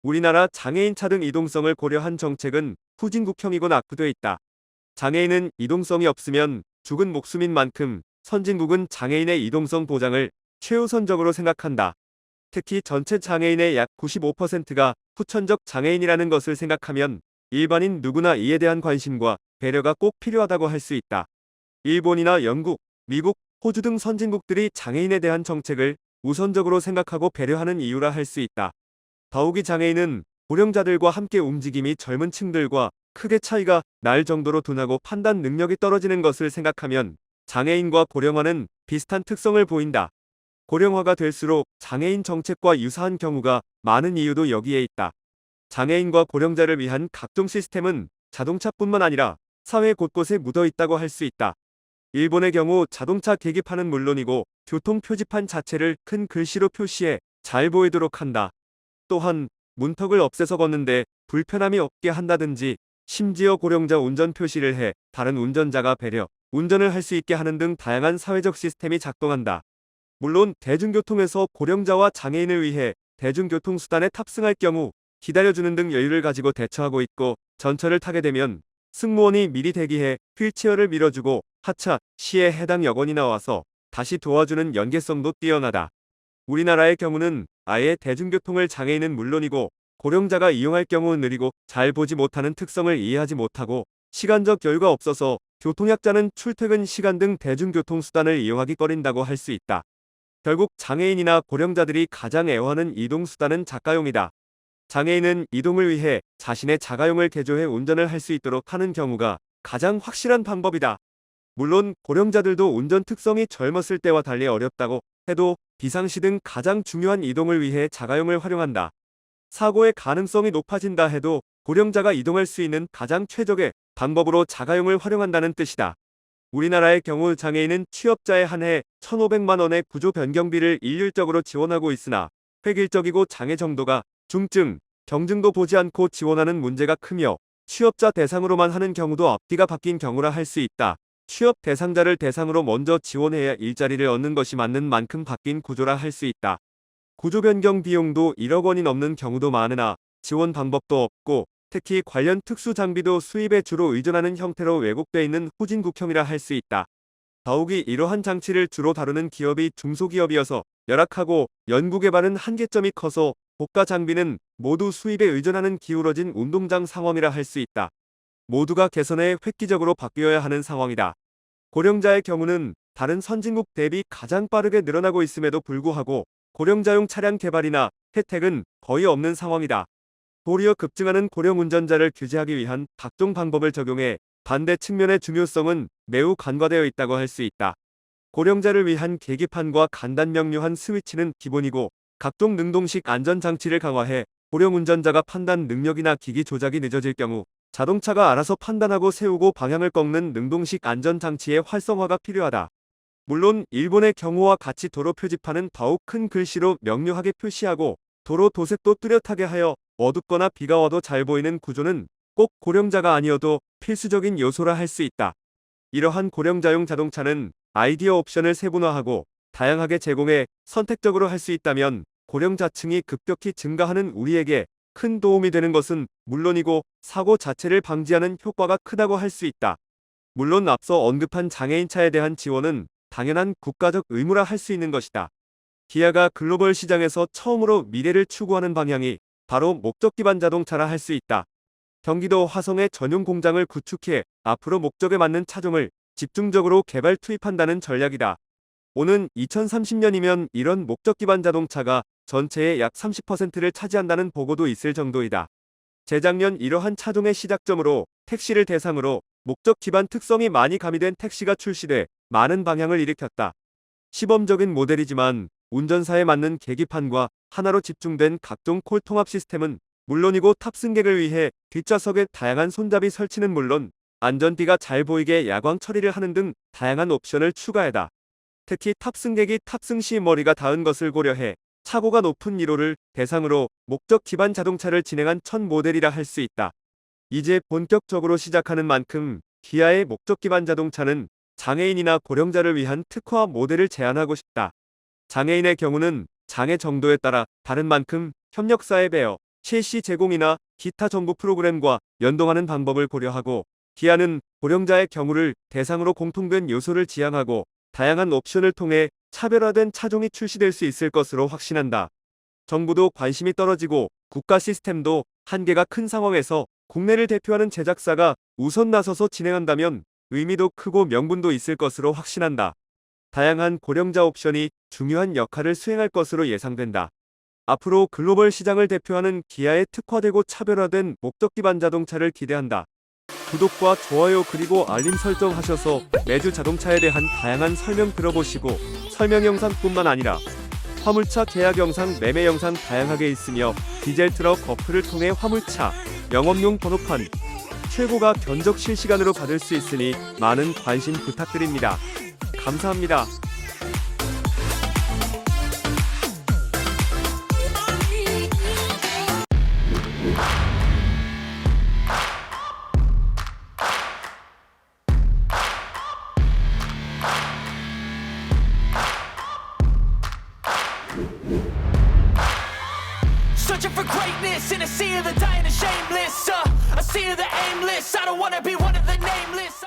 우리나라 장애인 차등 이동성을 고려한 정책은 후진국형이고 낙후돼 있다. 장애인은 이동성이 없으면 죽은 목숨인 만큼 선진국은 장애인의 이동성 보장을 최우선적으로 생각한다. 특히 전체 장애인의 약 95%가 후천적 장애인이라는 것을 생각하면 일반인 누구나 이에 대한 관심과 배려가 꼭 필요하다고 할 수 있다. 일본이나 영국, 미국, 호주 등 선진국들이 장애인에 대한 정책을 우선적으로 생각하고 배려하는 이유라 할 수 있다. 더욱이 장애인은 고령자들과 함께 움직임이 젊은 층들과 크게 차이가 날 정도로 둔하고 판단 능력이 떨어지는 것을 생각하면 장애인과 고령화는 비슷한 특성을 보인다. 고령화가 될수록 장애인 정책과 유사한 경우가 많은 이유도 여기에 있다. 장애인과 고령자를 위한 각종 시스템은 자동차뿐만 아니라 사회 곳곳에 묻어 있다고 할 수 있다. 일본의 경우 자동차 계기판은 물론이고 교통 표지판 자체를 큰 글씨로 표시해 잘 보이도록 한다. 또한 문턱을 없애서 걷는데 불편함이 없게 한다든지 심지어 고령자 운전 표시를 해 다른 운전자가 배려, 운전을 할 수 있게 하는 등 다양한 사회적 시스템이 작동한다. 물론 대중교통에서 고령자와 장애인을 위해 대중교통수단에 탑승할 경우 기다려주는 등 여유를 가지고 대처하고 있고 전철을 타게 되면 승무원이 미리 대기해 휠체어를 밀어주고 하차 시에 해당 여건이 나와서 다시 도와주는 연계성도 뛰어나다. 우리나라의 경우는 아예 대중교통을 장애인은 물론이고 고령자가 이용할 경우 느리고 잘 보지 못하는 특성을 이해하지 못하고 시간적 여유가 없어서 교통약자는 출퇴근 시간 등 대중교통수단을 이용하기 꺼린다고 할 수 있다. 결국 장애인이나 고령자들이 가장 애호하는 이동수단은 자가용이다. 장애인은 이동을 위해 자신의 자가용을 개조해 운전을 할 수 있도록 하는 경우가 가장 확실한 방법이다. 물론 고령자들도 운전 특성이 젊었을 때와 달리 어렵다고 해도 비상시 등 가장 중요한 이동을 위해 자가용을 활용한다. 사고의 가능성이 높아진다 해도 고령자가 이동할 수 있는 가장 최적의 방법으로 자가용을 활용한다는 뜻이다. 우리나라의 경우 장애인은 취업자에 한해 1,500만 원의 구조 변경비를 일률적으로 지원하고 있으나 획일적이고 장애 정도가 중증, 경증도 보지 않고 지원하는 문제가 크며 취업자 대상으로만 하는 경우도 앞뒤가 바뀐 경우라 할 수 있다. 취업 대상자를 대상으로 먼저 지원해야 일자리를 얻는 것이 맞는 만큼 바뀐 구조라 할 수 있다. 구조 변경 비용도 1억 원이 넘는 경우도 많으나 지원 방법도 없고 특히 관련 특수 장비도 수입에 주로 의존하는 형태로 왜곡돼 있는 후진국형이라 할 수 있다. 더욱이 이러한 장치를 주로 다루는 기업이 중소기업이어서 열악하고 연구개발은 한계점이 커서 고가 장비는 모두 수입에 의존하는 기울어진 운동장 상황이라 할 수 있다. 모두가 개선해 획기적으로 바뀌어야 하는 상황이다. 고령자의 경우는 다른 선진국 대비 가장 빠르게 늘어나고 있음에도 불구하고 고령자용 차량 개발이나 혜택은 거의 없는 상황이다. 도리어 급증하는 고령 운전자를 규제하기 위한 각종 방법을 적용해 반대 측면의 중요성은 매우 간과되어 있다고 할 수 있다. 고령자를 위한 계기판과 간단 명료한 스위치는 기본이고 각종 능동식 안전장치를 강화해 고령 운전자가 판단 능력이나 기기 조작이 늦어질 경우 자동차가 알아서 판단하고 세우고 방향을 꺾는 능동식 안전장치의 활성화가 필요하다. 물론 일본의 경우와 같이 도로 표지판은 더욱 큰 글씨로 명료하게 표시하고 도로 도색도 뚜렷하게 하여 어둡거나 비가 와도 잘 보이는 구조는 꼭 고령자가 아니어도 필수적인 요소라 할 수 있다. 이러한 고령자용 자동차는 아이디어 옵션을 세분화하고 다양하게 제공해 선택적으로 할 수 있다면 고령자층이 급격히 증가하는 우리에게 큰 도움이 되는 것은 물론이고 사고 자체를 방지하는 효과가 크다고 할 수 있다. 물론 앞서 언급한 장애인차에 대한 지원은 당연한 국가적 의무라 할 수 있는 것이다. 기아가 글로벌 시장에서 처음으로 미래를 추구하는 방향이 바로 목적 기반 자동차라 할 수 있다. 경기도 화성에 전용 공장을 구축해 앞으로 목적에 맞는 차종을 집중적으로 개발 투입한다는 전략이다. 오는 2030년이면 이런 목적 기반 자동차가 전체의 약 30%를 차지한다는 보고도 있을 정도이다. 재작년 이러한 차종의 시작점으로 택시를 대상으로 목적 기반 특성이 많이 가미된 택시가 출시돼 많은 방향을 일으켰다. 시범적인 모델이지만 운전사에 맞는 계기판과 하나로 집중된 각종 콜 통합 시스템은 물론이고 탑승객을 위해 뒷좌석에 다양한 손잡이 설치는 물론 안전띠가 잘 보이게 야광 처리를 하는 등 다양한 옵션을 추가했다. 특히 탑승객이 탑승 시 머리가 닿은 것을 고려해 차고가 높은 1호를 대상으로 목적 기반 자동차를 진행한 첫 모델이라 할 수 있다. 이제 본격적으로 시작하는 만큼 기아의 목적 기반 자동차는 장애인이나 고령자를 위한 특화 모델을 제안하고 싶다. 장애인의 경우는 장애 정도에 따라 다른 만큼 협력사에 배어 셰시 제공이나 기타 정보 프로그램과 연동하는 방법을 고려하고 기아는 고령자의 경우를 대상으로 공통된 요소를 지향하고 다양한 옵션을 통해 차별화된 차종이 출시될 수 있을 것으로 확신한다. 정부도 관심이 떨어지고 국가 시스템도 한계가 큰 상황에서 국내를 대표하는 제작사가 우선 나서서 진행한다면 의미도 크고 명분도 있을 것으로 확신한다. 다양한 고령자 옵션이 중요한 역할을 수행할 것으로 예상된다. 앞으로 글로벌 시장을 대표하는 기아에 특화되고 차별화된 목적 기반 자동차를 기대한다. 구독과 좋아요 그리고 알림 설정하셔서 매주 자동차에 대한 다양한 설명 들어보시고 설명 영상뿐만 아니라 화물차 계약 영상, 매매 영상 다양하게 있으며 디젤 트럭 어플을 통해 화물차 영업용 번호판 최고가 견적 실시간으로 받을 수 있으니 많은 관심 부탁드립니다. 감사합니다. Searching for greatness in a sea of the dying and shameless. A sea of the aimless. I don't wanna be one of the nameless.